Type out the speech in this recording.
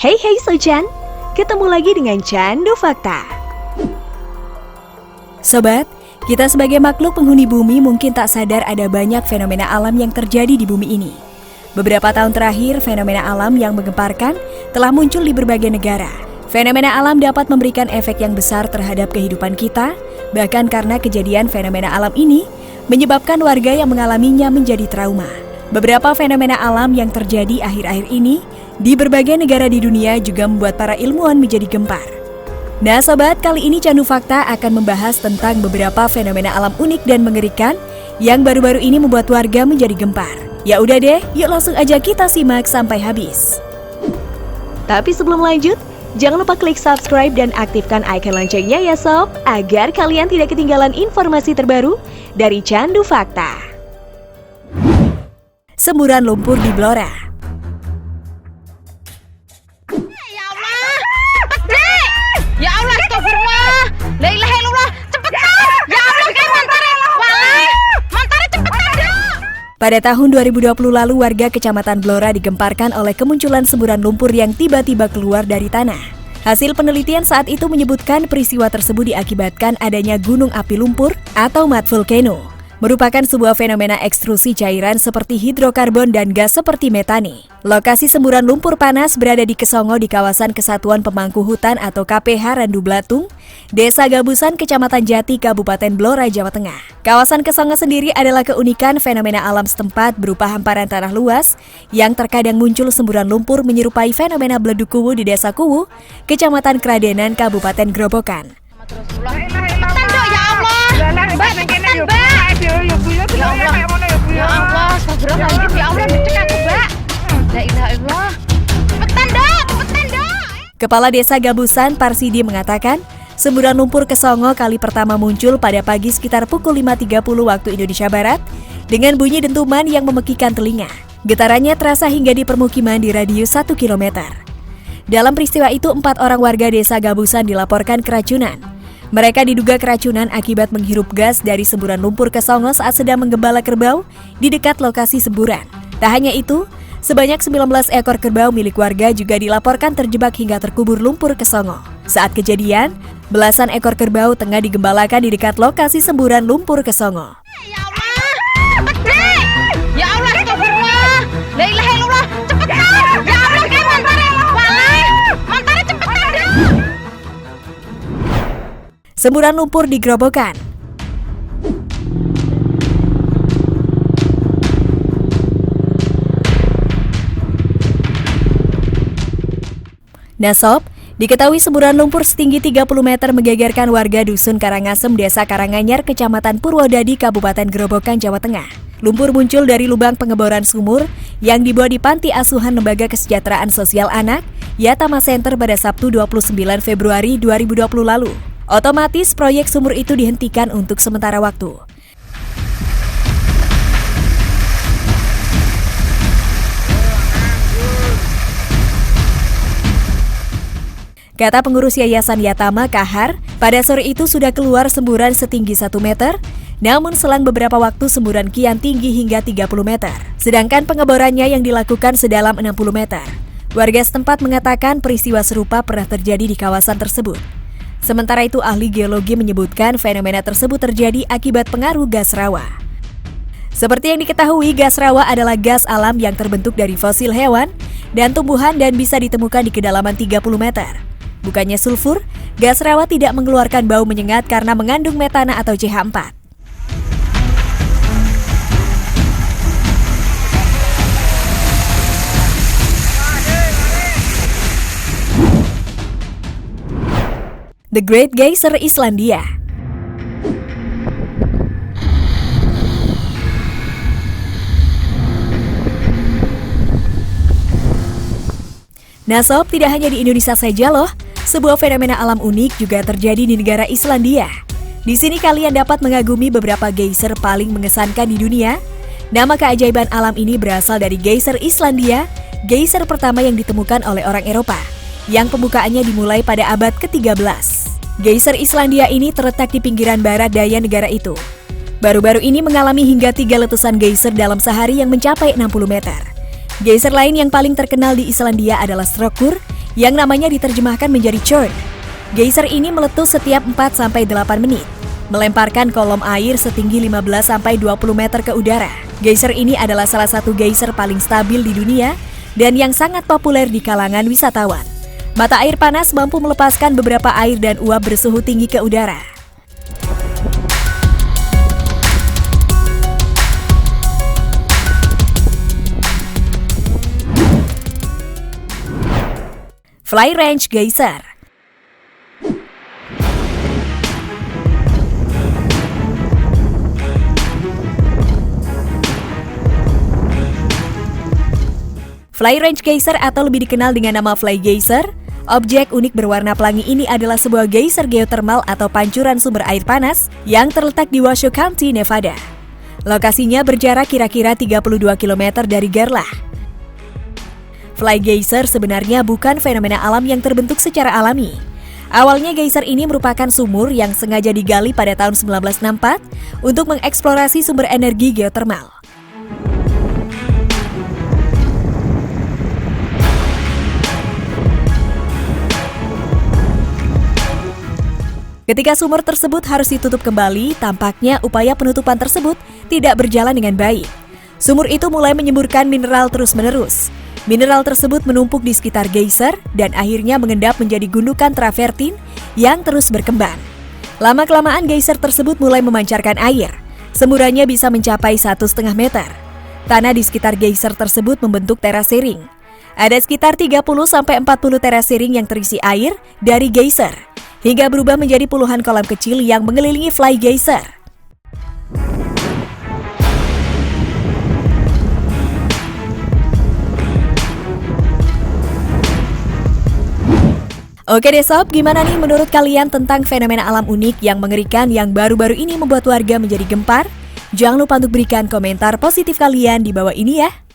Hey Sojan, ketemu lagi dengan Candu Fakta. Sobat, kita sebagai makhluk penghuni bumi mungkin tak sadar ada banyak fenomena alam yang terjadi di bumi ini. Beberapa tahun terakhir, fenomena alam yang menggemparkan telah muncul di berbagai negara. Fenomena alam dapat memberikan efek yang besar terhadap kehidupan kita, bahkan karena kejadian fenomena alam ini menyebabkan warga yang mengalaminya menjadi trauma. Beberapa fenomena alam yang terjadi akhir-akhir ini di berbagai negara di dunia juga membuat para ilmuwan menjadi gempar. Nah sobat, kali ini Candu Fakta akan membahas tentang beberapa fenomena alam unik dan mengerikan yang baru-baru ini membuat warga menjadi gempar. Ya udah deh, yuk langsung aja kita simak sampai habis. Tapi sebelum lanjut, jangan lupa klik subscribe dan aktifkan icon loncengnya ya sob, agar kalian tidak ketinggalan informasi terbaru dari Candu Fakta. Semburan lumpur di Blora. Ya Allah, astagfirullah. La ilaha illallah. Cepetan. Ya Allah, kayak mantare. Walai. Mantare cepetan, Dok. Pada tahun 2020 lalu, warga Kecamatan Blora digemparkan oleh kemunculan semburan lumpur yang tiba-tiba keluar dari tanah. Hasil penelitian saat itu menyebutkan peristiwa tersebut diakibatkan adanya gunung api lumpur atau mud volcano. Merupakan sebuah fenomena ekstrusi cairan seperti hidrokarbon dan gas seperti metane. Lokasi semburan lumpur panas berada di Kesongo di kawasan Kesatuan Pemangku Hutan atau KPH Randu Blatung, Desa Gabusan, Kecamatan Jati, Kabupaten Blora, Jawa Tengah. Kawasan Kesongo sendiri adalah keunikan fenomena alam setempat berupa hamparan tanah luas yang terkadang muncul semburan lumpur menyerupai fenomena Beleduk Kuwu di Desa Kuwu, Kecamatan Kradenan, Kabupaten Grobogan. Cepetan, Dok, ya Allah. Mbak, cepetan, Mbak. Ya Allah, astagfirullahaladzim. Ya Allah, cek aku, Mbak. La ilaha illallah. Cepetan, Dok. Kepala Desa Gabusan, Parsidi mengatakan, semburan lumpur Kesongo kali pertama muncul pada pagi sekitar pukul 5.30 waktu Indonesia Barat dengan bunyi dentuman yang memekikan telinga. Getarannya terasa hingga di permukiman di radius 1 km. Dalam peristiwa itu, 4 orang warga Desa Gabusan dilaporkan keracunan. Mereka diduga keracunan akibat menghirup gas dari semburan lumpur Kesongo saat sedang menggembala kerbau di dekat lokasi semburan. Tak hanya itu, sebanyak 19 ekor kerbau milik warga juga dilaporkan terjebak hingga terkubur lumpur Kesongo. Saat kejadian, belasan ekor kerbau tengah digembalakan di dekat lokasi semburan lumpur Kesongo. Ya Allah, cepet, ya Allah, astagfirullah. La ilaha illallah. Cepetan. Ya Allah, kayak mantare. Walai. Mantare cepetan, Dok. Semburan lumpur di Grobogan. Nah sob, diketahui semburan lumpur setinggi 30 meter menggegerkan warga Dusun Karangasem, Desa Karanganyar, Kecamatan Purwodadi, Kabupaten Grobogan, Jawa Tengah. Lumpur muncul dari lubang pengeboran sumur yang dibuat di Panti Asuhan Lembaga Kesejahteraan Sosial Anak, Yatama Center pada Sabtu 29 Februari 2020 lalu. Otomatis proyek sumur itu dihentikan untuk sementara waktu. Kata pengurus Yayasan Yatama Kahar, pada sore itu sudah keluar semburan setinggi 1 meter, namun selang beberapa waktu semburan kian tinggi hingga 30 meter. Sedangkan pengeborannya yang dilakukan sedalam 60 meter. Warga setempat mengatakan peristiwa serupa pernah terjadi di kawasan tersebut. Sementara itu, ahli geologi menyebutkan fenomena tersebut terjadi akibat pengaruh gas rawa. Seperti yang diketahui, gas rawa adalah gas alam yang terbentuk dari fosil hewan dan tumbuhan dan bisa ditemukan di kedalaman 30 meter. Bukannya sulfur, gas rawa tidak mengeluarkan bau menyengat karena mengandung metana atau CH4. The Great Geyser Islandia. Nah sob, tidak hanya di Indonesia saja loh, sebuah fenomena alam unik juga terjadi di negara Islandia. Di sini kalian dapat mengagumi beberapa geyser paling mengesankan di dunia. Nama keajaiban alam ini berasal dari geyser Islandia, geyser pertama yang ditemukan oleh orang Eropa, yang pembukaannya dimulai pada abad ke-13. Geyser Islandia ini terletak di pinggiran barat daya negara itu. Baru-baru ini mengalami hingga 3 letusan geyser dalam sehari yang mencapai 60 meter. Geyser lain yang paling terkenal di Islandia adalah Strokkur yang namanya diterjemahkan menjadi churn. Geyser ini meletus setiap 4-8 menit, melemparkan kolom air setinggi 15-20 meter ke udara. Geyser ini adalah salah satu geyser paling stabil di dunia dan yang sangat populer di kalangan wisatawan. Mata air panas mampu melepaskan beberapa air dan uap bersuhu tinggi ke udara. Fly Range Geyser. Fly Range Geyser atau lebih dikenal dengan nama Fly Geyser, objek unik berwarna pelangi ini adalah sebuah geyser geothermal atau pancuran sumber air panas yang terletak di Washoe County, Nevada. Lokasinya berjarak kira-kira 32 km dari Garlah. Fly Geyser sebenarnya bukan fenomena alam yang terbentuk secara alami. Awalnya geyser ini merupakan sumur yang sengaja digali pada tahun 1964 untuk mengeksplorasi sumber energi geothermal. Ketika sumur tersebut harus ditutup kembali, tampaknya upaya penutupan tersebut tidak berjalan dengan baik. Sumur itu mulai menyemburkan mineral terus-menerus. Mineral tersebut menumpuk di sekitar geyser dan akhirnya mengendap menjadi gundukan travertin yang terus berkembang. Lama-kelamaan geyser tersebut mulai memancarkan air. Semburannya bisa mencapai 1,5 meter. Tanah di sekitar geyser tersebut membentuk terasering. Ada sekitar 30-40 terasering yang terisi air dari geyser, hingga berubah menjadi puluhan kolam kecil yang mengelilingi Fly Geyser. Oke deh sob, gimana nih menurut kalian tentang fenomena alam unik yang mengerikan yang baru-baru ini membuat warga menjadi gempar? Jangan lupa untuk berikan komentar positif kalian di bawah ini ya.